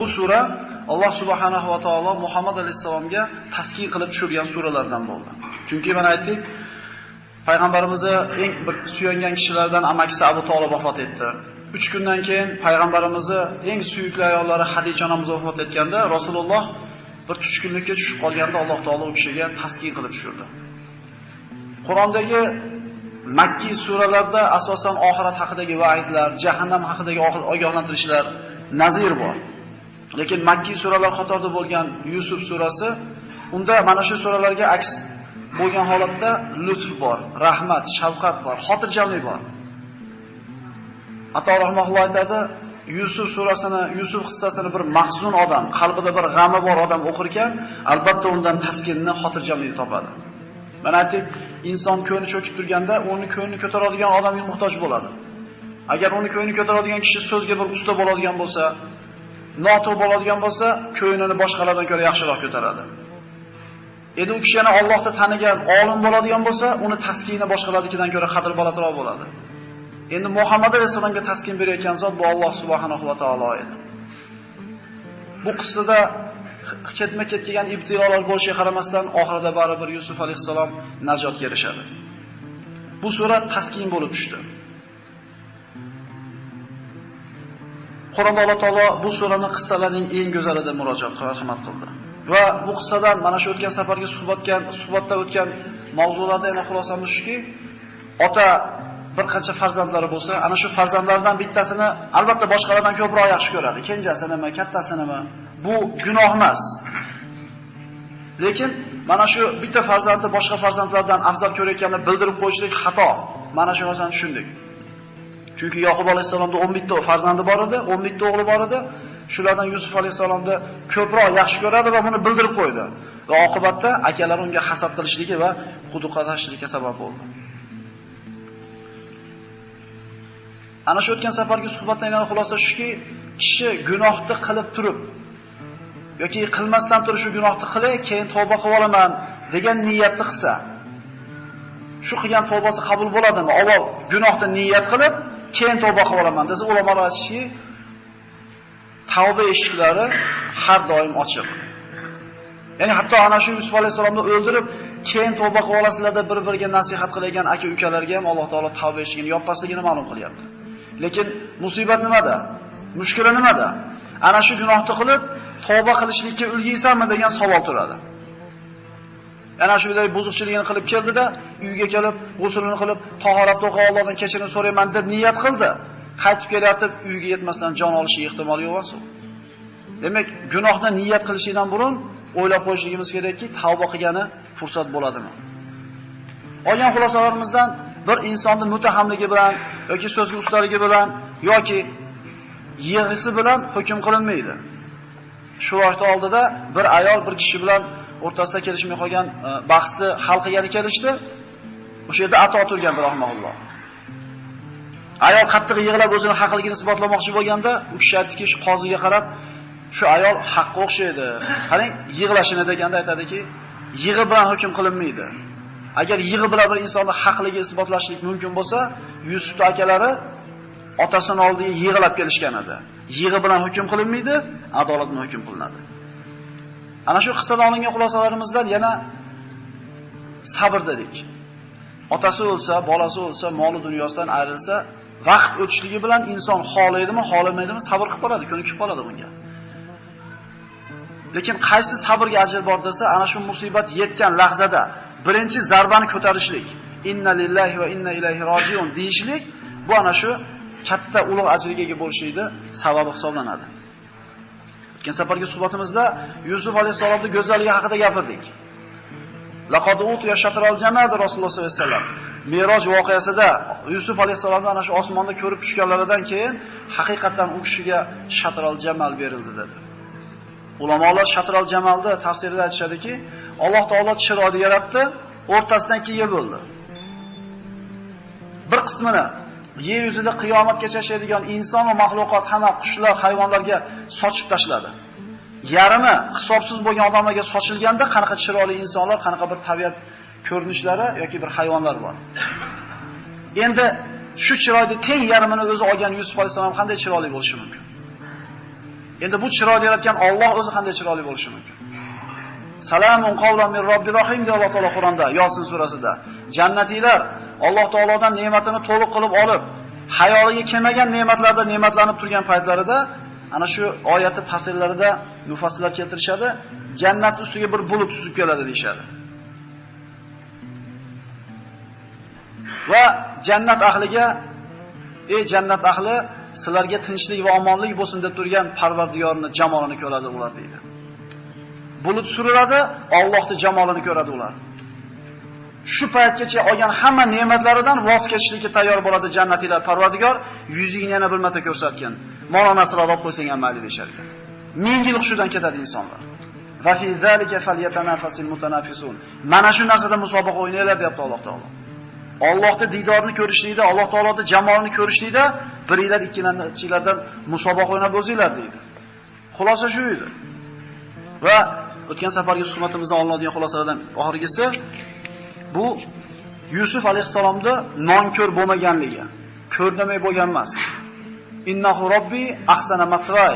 Bu sura Alloh subhanahu va taolo Muhammad alayhisalomga taskin qilib tushirgan suralardan bo'ldi. Chunki mana aytdik, payg'ambarimizni eng bir suyangan kishilardan amakisi Abu Talib vafot etdi. 3 kundan keyin payg'ambarimizni eng suyukli ayollari Hadija onamiz vafot etganda Rasululloh bir tushkunlikka tushib qolganda Alloh taolo u kishiga taskin qilib tushirdi. Qur'ondagi Makki suralarda asosan oxirat haqidagi va'idlar, jahannam haqidagi ogohlantirishlar, nazir bor. Lekin Makki suralar qatorida bo'lgan Yusuf surasi, unda mana shu suralarga aks bo'lgan holatda lutf bor, rahmat, shafqat bor, xotirjamlik bor. Ato rahmatulloh aytadi, Yusuf surasini, Yusuf qissasini bir mahzun odam, qalbida bir g'ami bor odam o'qirkan, albatta undan taskinni, xotirjamlikni topadi. Mana aytdik, inson ko'ngli cho'kib turganda, uni ko'nglini ko'taradigan odamga muhtoj bo'ladi. Agar uni ko'nglini ko'taradigan kishi so'zga bir usta bo'ladigan bo'lsa, noto'g'ri bo'ladigan bo'lsa, ko'nglini boshqalardan ko'ra yaxshiroq ko'taradi. Endi u kishi yana Allohni tanigan olim bo'ladigan bo'lsa, uni taskini boshqalarnikidan ko'ra qadr balandroq bo'ladi. Endi Muhammad alayhisolamga taskin berayotgan zot bu Alloh subhanahu va taolo edi. Bu qissada ketma-ket kelgan ibtilolar bo'lishiga qaramasdan oxirida baribir Yusuf alayhisalom najotga erishadi. Bu sura taskin bo'lib tushdi. Qur'onda Alloh taolo bu suraning qissalarining eng go'zalida murojaat rahmat qildi. Va bu qissadan mana shu o'tgan safarga suhbatda o'tgan mavzularda yana xulosamiz shuki, ota bir qancha farzandlari bo'lsa, ana shu farzandlardan bittasini albatta boshqalardan ko'proq yaxshi ko'radi. Kenjasinimi, kattasinimi, bu gunoh emas. Lekin mana shu bitta farzandni boshqa farzandlardan afzal ko'rayotganini bildirib qo'yishlik xato. Mana shu narsani tushundik. Chunki Yoqub alayhisalomda 11 ta farzandi bor edi, 11 ta o'g'li bor edi. Shulardan Yusuf alayhisalomni ko'proq yaxshi ko'radi va buni bildirib qo'ydi. Va oqibatda akalari unga hasad qilishligi va quduqqa tashlashlikka sabab bo'ldi. Ana shu o'tgan safargi suhbatdan yana xulosa shuki, kishi gunohni qilib turib yoki qilmasdan turib shu gunohni qilay, keyin tavba qilib olaman degan niyatni qilsa, shu qilgan tavbasi qabul bo'ladimi? Avval gunohni niyat qilib, keyin tavba qilib olaman desa, ulamolar aytishki, tavba eshiklari har doim ochiq. Ya'ni hatto ana shu Yusuf alayhisalomni o'ldirib, keyin tavba qilib olasizlarda bir-biriga nasihat qilayotgan aka-ukalarga ham Alloh taolo tavba eshigini yopmasligini ma'lum qilyapti. Lekin musibat nimada? Mushkula nimada? Ana shu gunohni qilib, tavba qilishlikka ulgaysanmi degan savol turadi. Ana shunday buzuqchiligini qilib keldi-da, uyga kelib, g'usulini qilib, tahorat o'qib Allohdan kechirim so'rayman deb niyat qildi. Qaytib kelayotib, uyga yetmasdan jon olishi ehtimoli yo'q emas. Demak, gunohni niyat qilishdan burun o'ylab qo'yishligimiz kerakki, tavba qilgani fursat bo'ladimi? Olgan xulosalarimizdan bir insonning mutahamligi bilan yoki so'zga ustaligi bilan yoki yig'isi bilan hukm qilinmaydi. Shu vaqt oldida bir ayol bir kishi bilan o'rtasida kelishmay qolgan bahsni hal qilgani kelishdi. O'sha yerda Ato turgandi rahmatulloh. Ayol qattiq yig'lab o'zining haqligini isbotlamoqchi bo'lganda, u kishi aytdiki, shu qoziga qarab, shu ayol haqqa o'xshaydi. Qarang, yig'lashini deganda aytadiki, yig'i bilan hukm qilinmaydi. Agar yig'i bilan bir insonni haqligi isbotlashlik mumkin bo'lsa, Yusufning akalari otasining oldiga yig'lab kelishgan edi. Yig'i bilan hukm qilinmaydi, adolat bilan hukm qilinadi. Ana shu qissadan olingan xulosalarimizdan yana sabr dedik. Otasi o'lsa, bolasi o'lsa, moli dunyosidan ayrilsa, vaqt o'tishligi bilan inson xohlaydimi, xohlamaydimi sabr qilib qoladi, ko'nikib qoladi bunga. Lekin qaysi sabrga ajr bor desa, ana shu musibat yetgan lahzada birinchi zarbani ko'tarishlik, inna lillahi va inna ilayhi rojiun deyishlik, bu ana shu katta ulug' ajrga ega bo'lishlikning sababi hisoblanadi. O'tgan safargi suhbatimizda Yusuf alayhisolamning go'zalligi haqida gapirdik. Laqad utiya shatral jamad Rasululloh sollallohu alayhi vasallam. Miroj voqeasida Yusuf alayhisolamni ana shu osmonda ko'rib tushganlaridan keyin haqiqatan u kishiga shatral jamal berildi dedi. Ulamolar shatral jamalni tafsirida aytishadiki, Alloh taolo chiroyli yaratdi, o'rtasidan ikkiga bo'ldi. Bir qismini yer yuzida qiyomatgacha yashaydigan inson va mahluqot, hamma qushlar, hayvonlarga sochib tashladi. Yarimi hisobsiz bo'lgan odamlarga sochilganda qanaqa chiroyli insonlar, qanaqa bir tabiat ko'rinishlari yoki bir hayvonlar bor. Endi shu chiroyli teng yarmini o'zi olgan Yusuf alayhisalom qanday chiroyli bo'lishi mumkin? Endi bu chiroyli yaratgan Alloh o'zi qanday chiroyli bo'lishi mumkin? Salamun qawlan min Robbir Rahim deya Alloh taolo Qur'onda, Yosin surasida. Jannatiylar Alloh taolodan ne'matini to'liq qilib olib, hayoliga kelmagan ne'matlarda ne'matlanib turgan paytlarida ana shu oyatning tafsirlarida mufassirlar keltirishadi, jannat ustiga bir bulut suzib keladi deyshadi. Va jannat ahliga: "Ey jannat ahli, sizlarga tinchlik va omonlik bo'lsin" deb turgan Parvardigorning jamolini ko'radi ular deydi. Bulut suriladi, Allohning jamolini ko'radi ular. Shu paytgacha olgan hamma ne'matlaridan voz kechishlikka tayyor bo'ladi jannatilar. Parvardigor yuzingni yana bir marta ko'rsatgan. Mana nasrlar olib qo'ysang ham mayli deyshar ekan. 1000 yil hushidan ketadi insonlar. Va fi zalika falyatanafasil mutanafisun. Mana shu narsada musobaqa o'ynaylar deyapti Alloh taolo. Allohning diydorini ko'rishlikda, Alloh taoloning jamolini ko'rishlikda biringlar ikkilardan musobaqa o'ynab o'zinglar deydi. Xulosa shu edi. Va o'tgan safargi suhbatimizda olinadigan xulosalardan oxirgisi bu Yusuf alayhisalomda nonko'r bo'lmaganligi, ko'rnamay bo'lgan emas. Innahu robbi ahsana mathvay.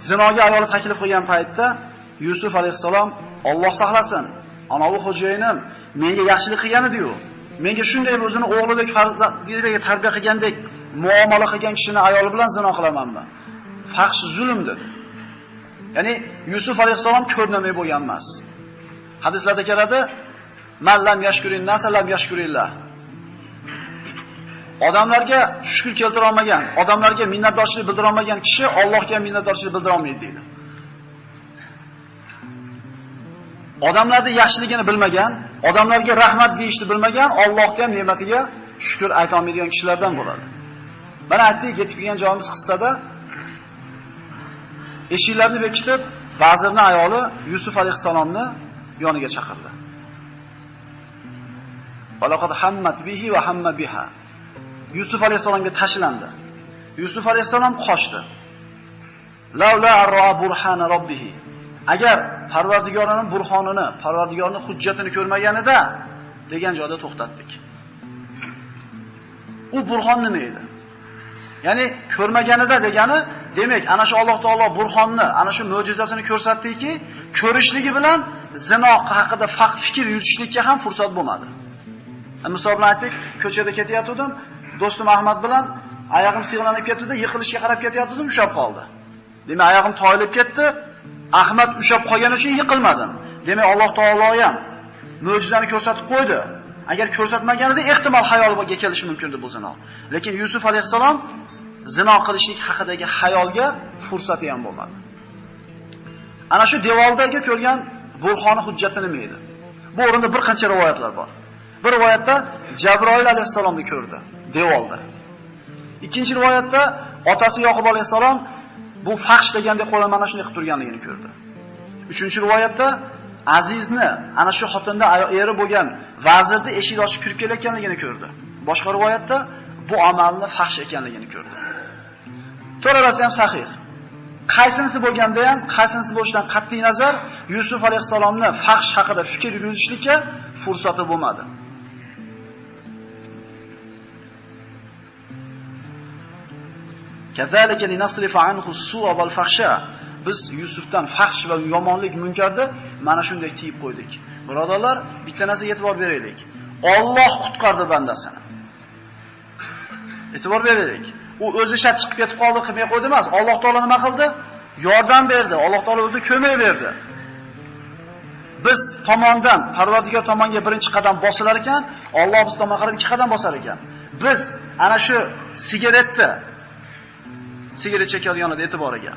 Zinoga ayol taklif qilgan paytda Yusuf alayhisalom Alloh saqlasin, anavi xo'jayinim menga yaxshilik qilgan edi-yu. Menga shunday o'zini o'g'lidek farzandidek tarbiya qilgandek muomala qilgan kishini ayoli bilan zino qilamanmi? Fahsh zulm dedi. Ya'ni Yusuf alayhisalom ko'rnamay bo'lgan emas. Hadislarda keladi: "Man lam yashkurin nas lam yashkurillah." Odamlarga shukr keltira olmagan, odamlarga minnatdorchilik bildira olmagan kishi Allohga ham minnatdorchilik bildira olmaydi deydi. Odamlarning yaxshiligini bilmagan, odamlarga rahmat deyishni bilmagan, Allohga ham ne'matiga shukr ayta olmaydigan kishilardan bo'ladi. Mana aytdik, yetib kelgan joyimiz qissada eshiklarni bekitib, vazirning ayoli Yusuf alayhisalomni yoniga chaqirdi. Balaqad hammat bihi va hamma biha. Yusuf alayhisalomga tashlandi. Yusuf alayhisalom qochdi. Laula arra burhana robbihi. Agar Parvardigorining burxonini, Parvardigorining hujjatini ko'rmaganida degan joyda to'xtatdik. U burxon nima edi? Ya'ni ko'rmaganida degani, demak, ana shu Alloh taolo burxonni, ana shu mo'jizasini ko'rsatdiki, ko'rishligi bilan zino haqida fikr yuritishlikka ham fursat bo'lmadi. Misol bilan aytdik, ko'chada ketayotgandim, do'stim Ahmad bilan oyog'im sig'lanib ketdi, yiqilishga qarab ketayotgandim, ushab qoldi. Demak, oyog'im toyilib ketdi, Ahmad ushab qolgani uchun yiqilmadim. Demak, Alloh taolo ham mo'jizani ko'rsatib qo'ydi. Agar ko'rsatmaganida ehtimol xayolga kelishi mumkin edi bu zino. Lekin Yusuf alayhisalom zino qilishlik haqidagi xayolga fursati ham bo'lmadi. Ana shu devordagi ko'rgan burxoni hujjati nima edi? Bu o'rinda bir qancha rivoyatlar bor. Bir rivoyatda Jabroil alayhisalomni ko'rdi devorda. Ikkinchi rivoyatda otasi Yoqub alayhisalom bu fahsh degandek qo'lini mana shunday qilib turganligini ko'rdi. Uchinchi rivoyatda Azizni, ana shu xotinda eri bo'lgan vazirni eshik ochib kirib kelayotganligini ko'rdi. Boshqa rivoyatda bu amalni fahsh ekanligini ko'rdi. To'g'risi ham sahih. Qaysinisi bo'lganda ham, qaysinisi bo'lishidan qat'iy nazar Yusuf alayhisalomni fahsh haqida fikr yuritishlikka fursati bo'lmadi. Kazalika linasrifa anhu as-su'a wal fahsha. Biz Yusufdan fahsh va yomonlik, munkarni mana shunday tiyib qo'ydik. Birodarlar, bitta narsaga e'tibor beraylik. Alloh qutqardi bandasini. E'tibor beraylik. U o'zi shart chiqib ketib qoldi, qilmay qo'ydi emas. Alloh taolo nima qildi? Yordam berdi. Alloh taolo o'zi ko'mak berdi. Biz tomondan, Parvardigor tomonga birinchi qadam bosilar ekan, Alloh biz tomonga qarab ikki qadam bosar ekan. Biz ana shu sigaret chekayotganida e'tiboriga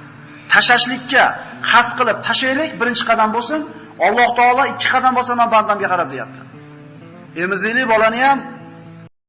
tashashlikka qasd qilib tashaylik, birinchi qadam bo'lsin. Alloh taolo ikki qadam bosaman bandamga qarab deyapti. Emizingli bolani ham